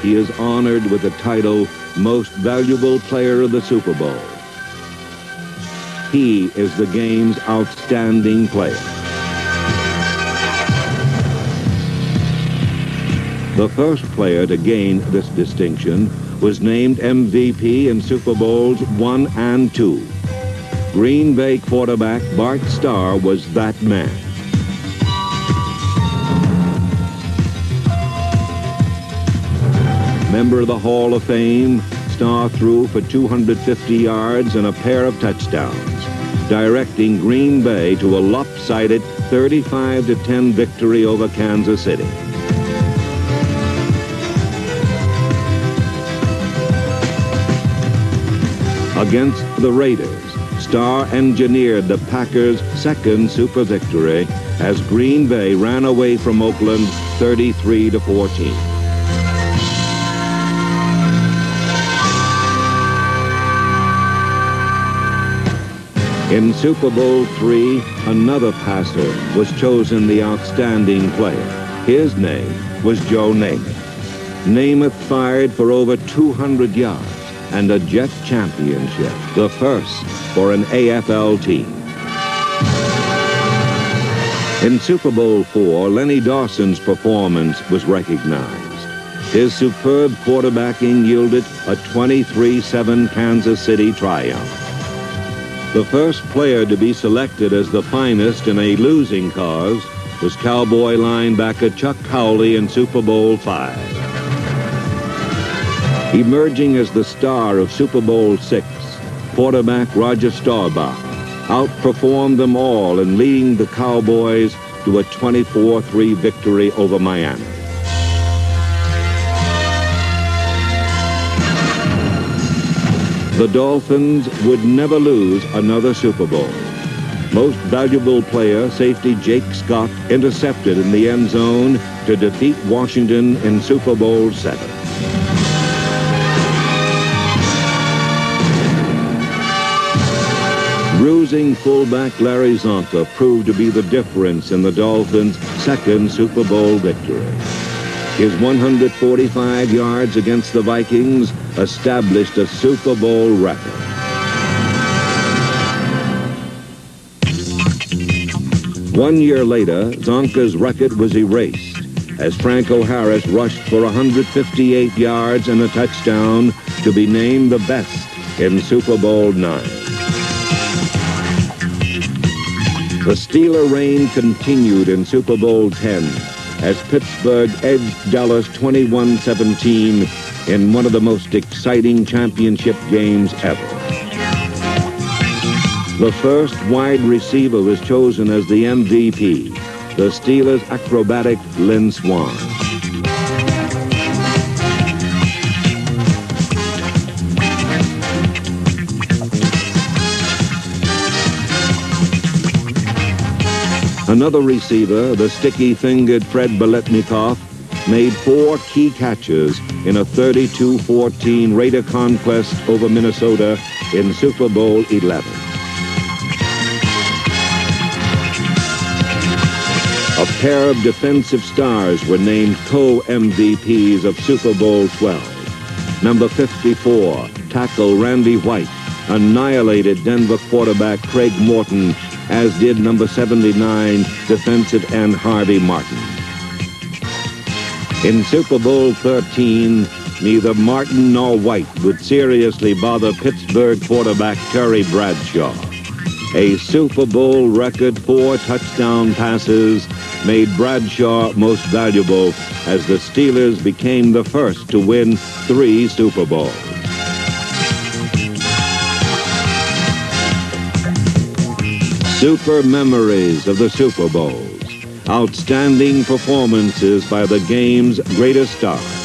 he is honored with the title Most Valuable Player of the Super Bowl. He is the game's outstanding player. The first player to gain this distinction was named MVP in Super Bowls I and II. Green Bay quarterback Bart Starr was that man. Member of the Hall of Fame, Starr threw for 250 yards and a pair of touchdowns, directing Green Bay to a lopsided 35-10 victory over Kansas City. Against the Raiders, Starr engineered the Packers' second super victory as Green Bay ran away from Oakland 33-14. In Super Bowl III, another passer was chosen the outstanding player. His name was Joe Namath. Namath fired for over 200 yards and a Jet championship, the first for an AFL team. In Super Bowl IV, Lenny Dawson's performance was recognized. His superb quarterbacking yielded a 23-7 Kansas City triumph. The first player to be selected as the finest in a losing cause was Cowboy linebacker Chuck Howley in Super Bowl V. Emerging as the star of Super Bowl VI, quarterback Roger Staubach outperformed them all in leading the Cowboys to a 24-3 victory over Miami. The Dolphins would never lose another Super Bowl. Most valuable player, safety Jake Scott, intercepted in the end zone to defeat Washington in Super Bowl VII. Bruising fullback Larry Zonka proved to be the difference in the Dolphins' second Super Bowl victory. His 145 yards against the Vikings established a Super Bowl record. One year later, Zonka's record was erased as Franco Harris rushed for 158 yards and a touchdown to be named the best in Super Bowl IX. The Steeler reign continued in Super Bowl X as Pittsburgh edged Dallas 21-17 in one of the most exciting championship games ever. The first wide receiver was chosen as the MVP, the Steelers' acrobatic Lynn Swann. Another receiver, the sticky-fingered Fred Biletnikoff, made 4 key catches in a 32-14 Raider conquest over Minnesota in Super Bowl XI. A pair of defensive stars were named co-MVPs of Super Bowl XII. Number 54, tackle Randy White, annihilated Denver quarterback Craig Morton, as did number 79, defensive end Harvey Martin. In Super Bowl XIII, neither Martin nor White would seriously bother Pittsburgh quarterback Terry Bradshaw. A Super Bowl record 4 touchdown passes made Bradshaw most valuable as the Steelers became the first to win 3 Super Bowls. Super memories of the Super Bowls. Outstanding performances by the game's greatest stars.